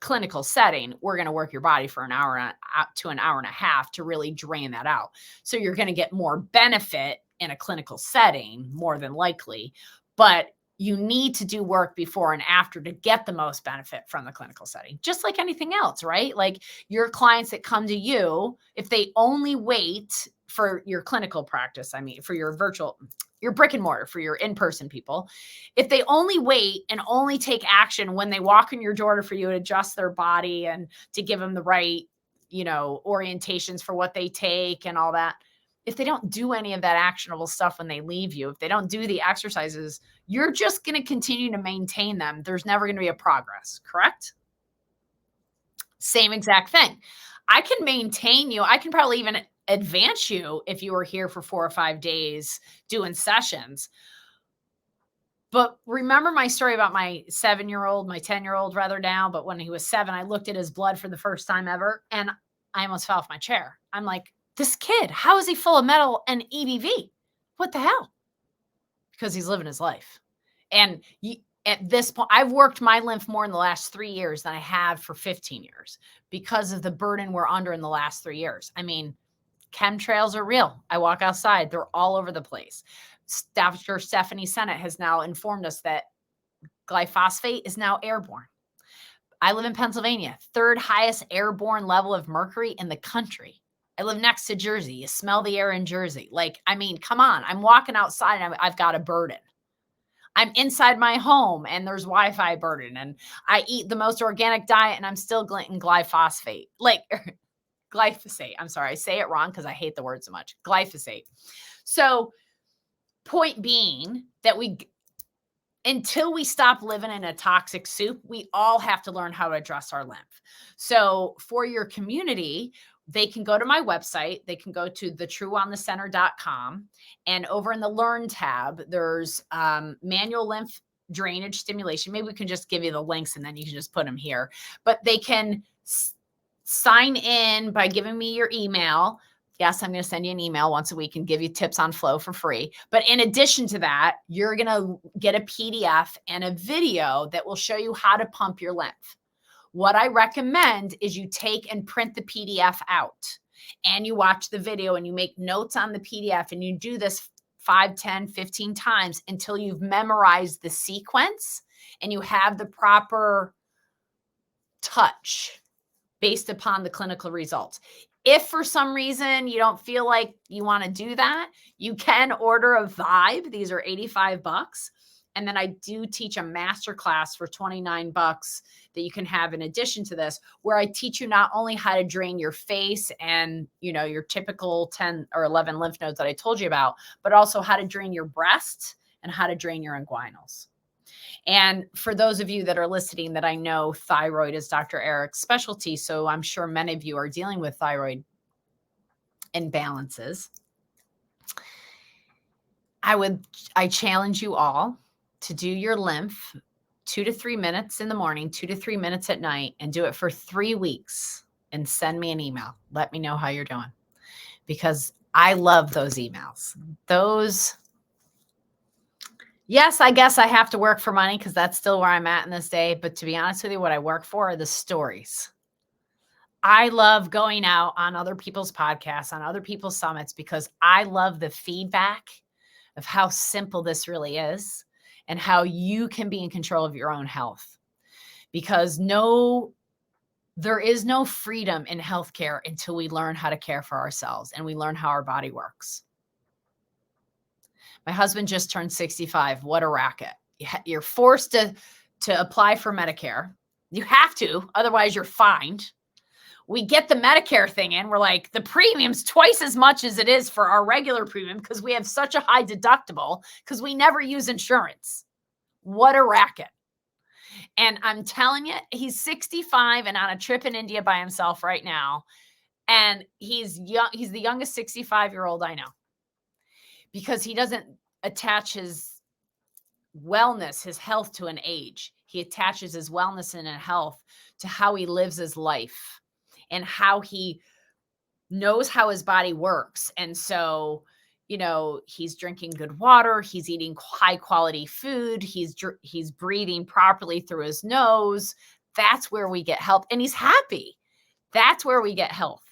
clinical setting, we're going to work your body for an hour to an hour and a half to really drain that out. So you're going to get more benefit in a clinical setting, more than likely, but you need to do work before and after to get the most benefit from the clinical setting, just like anything else, right? Like your clients that come to you, if they only wait for your clinical practice, I mean, for your brick and mortar, for your in-person people, if they only wait and only take action when they walk in your door for you to adjust their body and to give them the right, orientations for what they take and all that, if they don't do any of that actionable stuff when they leave you, if they don't do the exercises, you're just going to continue to maintain them. There's never going to be a progress, correct? Same exact thing. I can maintain you. I can probably even advance you if you were here for 4 or 5 days doing sessions. But remember my story about my 7-year-old, my 10-year-old rather now, but when he was 7, I looked at his blood for the first time ever and I almost fell off my chair. I'm like, this kid, how is he full of metal and EBV? What the hell? Because he's living his life. And at this point, I've worked my lymph more in the last 3 years than I have for 15 years because of the burden we're under in the last 3 years. I mean, chemtrails are real. I walk outside, they're all over the place. Dr. Stephanie Sennett has now informed us that glyphosate is now airborne. I live in Pennsylvania, 3rd highest airborne level of mercury in the country. I live next to Jersey. You smell the air in Jersey. Like, I mean, come on. I'm walking outside and I've got a burden. I'm inside my home and there's Wi-Fi burden, and I eat the most organic diet and I'm still getting glyphosate. Like glyphosate. I'm sorry. I say it wrong because I hate the word so much. Glyphosate. So point being that until we stop living in a toxic soup, we all have to learn how to address our lymph. So for your community, they can go to my website. They can go to thetruewellnesscenter.com. And over in the Learn tab, there's manual lymph drainage stimulation. Maybe we can just give you the links and then you can just put them here. But they can sign in by giving me your email. Yes, I'm going to send you an email once a week and give you tips on flow for free. But in addition to that, you're going to get a PDF and a video that will show you how to pump your lymph. What I recommend is you take and print the PDF out and you watch the video and you make notes on the PDF and you do this 5, 10, 15 times until you've memorized the sequence and you have the proper touch based upon the clinical results. If for some reason you don't feel like you want to do that, you can order a Vibe. These are $85. And then I do teach a masterclass for $29 that you can have in addition to this, where I teach you not only how to drain your face and, your typical 10 or 11 lymph nodes that I told you about, but also how to drain your breast and how to drain your inguinals. And for those of you that are listening that I know thyroid is Dr. Eric's specialty, so I'm sure many of you are dealing with thyroid imbalances. I challenge you all to do your lymph 2 to 3 minutes in the morning, 2 to 3 minutes at night, and do it for 3 weeks and send me an email. Let me know how you're doing, because I love those emails. Yes, I guess I have to work for money because that's still where I'm at in this day. But to be honest with you, what I work for are the stories. I love going out on other people's podcasts, on other people's summits, because I love the feedback of how simple this really is and how you can be in control of your own health. Because there is no freedom in healthcare until we learn how to care for ourselves and we learn how our body works. My husband just turned 65. What a racket. You're forced to apply for Medicare. You have to, otherwise you're fined. We get the Medicare thing in. We're like, the premium's twice as much as it is for our regular premium because we have such a high deductible because we never use insurance. What a racket. And I'm telling you, he's 65 and on a trip in India by himself right now. And he's young. He's the youngest 65-year-old I know, because he doesn't attach his wellness, his health to an age. He attaches his wellness and health to how he lives his life and how he knows how his body works. And so, he's drinking good water. He's eating high quality food. He's breathing properly through his nose. That's where we get health. And he's happy. That's where we get health.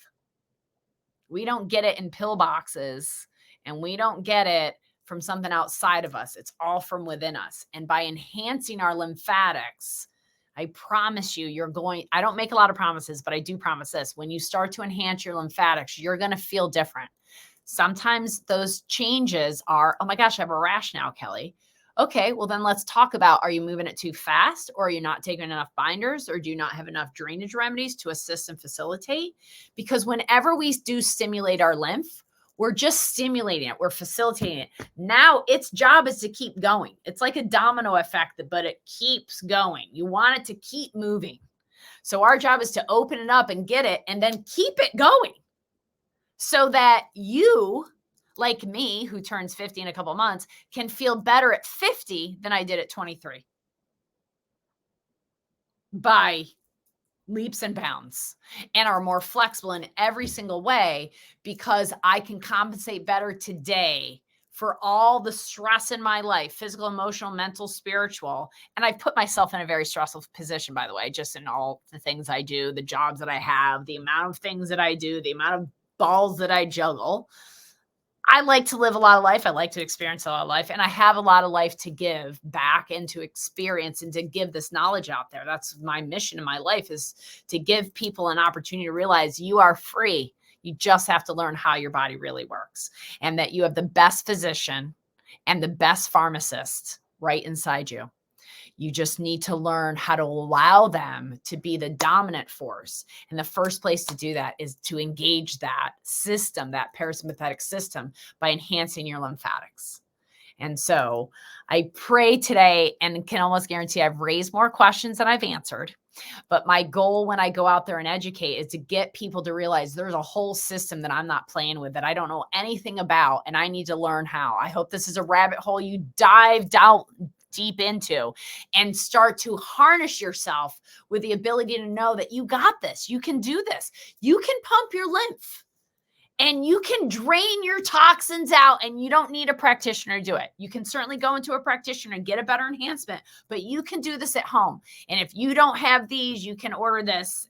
We don't get it in pill boxes, and we don't get it from something outside of us. It's all from within us. And by enhancing our lymphatics, I promise you, I don't make a lot of promises, but I do promise this. When you start to enhance your lymphatics, you're going to feel different. Sometimes those changes are, oh my gosh, I have a rash now, Kelly. Okay, well, then let's talk about, are you moving it too fast, or are you not taking enough binders, or do you not have enough drainage remedies to assist and facilitate? Because whenever we do stimulate our lymph, we're just stimulating it, we're facilitating it. Now its job is to keep going. It's like a domino effect, but it keeps going. You want it to keep moving. So our job is to open it up and get it, and then keep it going, so that you, like me, who turns 50 in a couple months, can feel better at 50 than I did at 23 by leaps and bounds, and are more flexible in every single way, because I can compensate better today for all the stress in my life, physical, emotional, mental, spiritual. And I've put myself in a very stressful position, by the way, just in all the things I do, the jobs that I have, the amount of things that I do, the amount of balls that I juggle. I like to live a lot of life. I like to experience a lot of life, and I have a lot of life to give back and to experience and to give this knowledge out there. That's my mission in my life, is to give people an opportunity to realize you are free. You just have to learn how your body really works, and that you have the best physician and the best pharmacist right inside you. You just need to learn how to allow them to be the dominant force. And the first place to do that is to engage that system, that parasympathetic system, by enhancing your lymphatics. And so I pray today, and can almost guarantee I've raised more questions than I've answered. But my goal when I go out there and educate is to get people to realize there's a whole system that I'm not playing with, that I don't know anything about, and I need to learn how. I hope this is a rabbit hole you dive down deep into and start to harness yourself with the ability to know that you got this. You can do this. You can pump your lymph, and you can drain your toxins out, and you don't need a practitioner to do it. You can certainly go into a practitioner and get a better enhancement, but you can do this at home. And if you don't have these, you can order this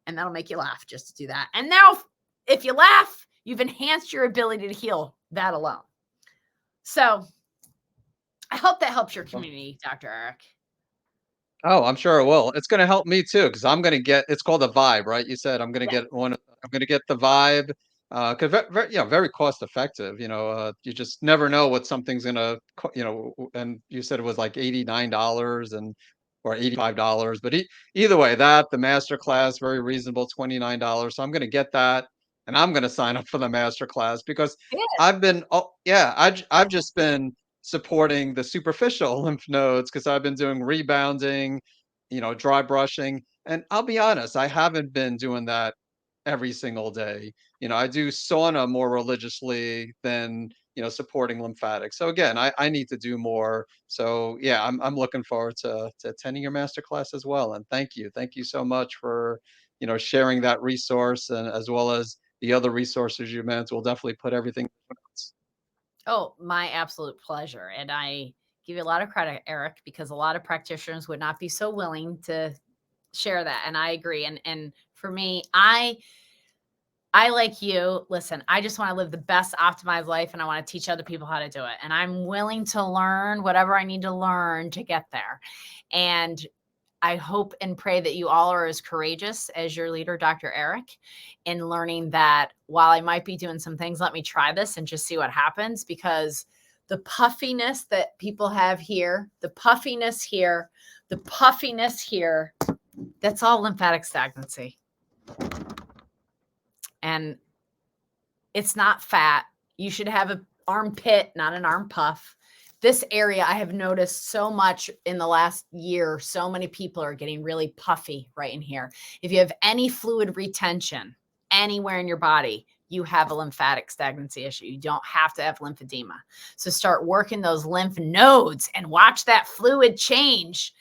and that'll make you laugh just to do that. And now if you laugh, you've enhanced your ability to heal that alone. So I hope that helps your community, Dr. Eric. Oh, I'm sure it will. It's gonna help me too, because I'm gonna get, it's called a vibe, right? You said I'm gonna Yeah. get one. I'm gonna get the vibe, because very, you know, very cost effective. You just never know what something's gonna, and you said it was like $89 and or $85, but either way, that the master class very reasonable, $29. So I'm gonna get that, and I'm gonna sign up for the master class because Good. I've been, oh yeah, I've just been supporting the superficial lymph nodes because I've been doing rebounding, dry brushing. And I'll be honest, I haven't been doing that every single day. I do sauna more religiously than, supporting lymphatics. So again, I need to do more. So yeah, I'm looking forward to attending your masterclass as well. And thank you. Thank you so much for, sharing that resource, and as well as the other resources you meant. We'll definitely put everything. Oh, my absolute pleasure. And I give you a lot of credit, Eric, because a lot of practitioners would not be so willing to share that. And I agree. And for me, I like you, listen, I just want to live the best optimized life, and I want to teach other people how to do it. And I'm willing to learn whatever I need to learn to get there. And I hope and pray that you all are as courageous as your leader, Dr. Eric, in learning that while I might be doing some things, let me try this and just see what happens, because the puffiness that people have here, the puffiness here, the puffiness here, that's all lymphatic stagnancy. And it's not fat. You should have an armpit, not an arm puff. This area, I have noticed so much in the last year, so many people are getting really puffy right in here. If you have any fluid retention anywhere in your body, you have a lymphatic stagnancy issue. You don't have to have lymphedema. So start working those lymph nodes and watch that fluid change,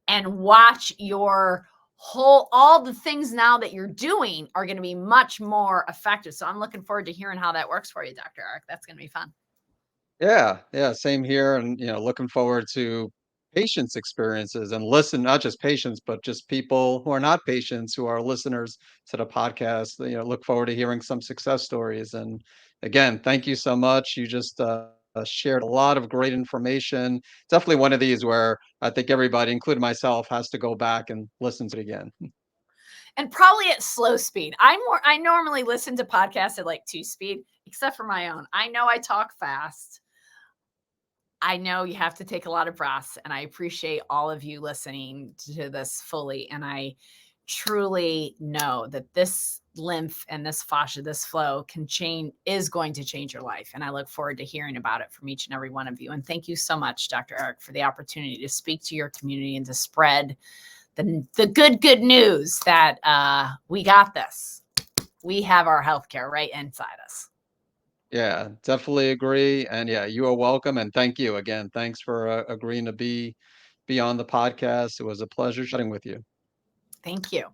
and watch your all the things now that you're doing are going to be much more effective. So I'm looking forward to hearing how that works for you, Dr. Eric. That's going to be fun. Yeah, yeah, same here. And, looking forward to patients' experiences, and listen, not just patients, but just people who are not patients, who are listeners to the podcast. Look forward to hearing some success stories. And again, thank you so much. You just shared a lot of great information. Definitely one of these where I think everybody, including myself, has to go back and listen to it again. and probably at slow speed. I normally listen to podcasts at like 2 speed, except for my own. I know I talk fast. I know you have to take a lot of breaths, and I appreciate all of you listening to this fully. And I truly know that this lymph and this fascia, this flow is going to change your life. And I look forward to hearing about it from each and every one of you. And thank you so much, Dr. Eric, for the opportunity to speak to your community and to spread the good news that we got this. We have our healthcare right inside us. Yeah, definitely agree. And yeah, you are welcome. And thank you again. Thanks for agreeing to be on the podcast. It was a pleasure chatting with you. Thank you.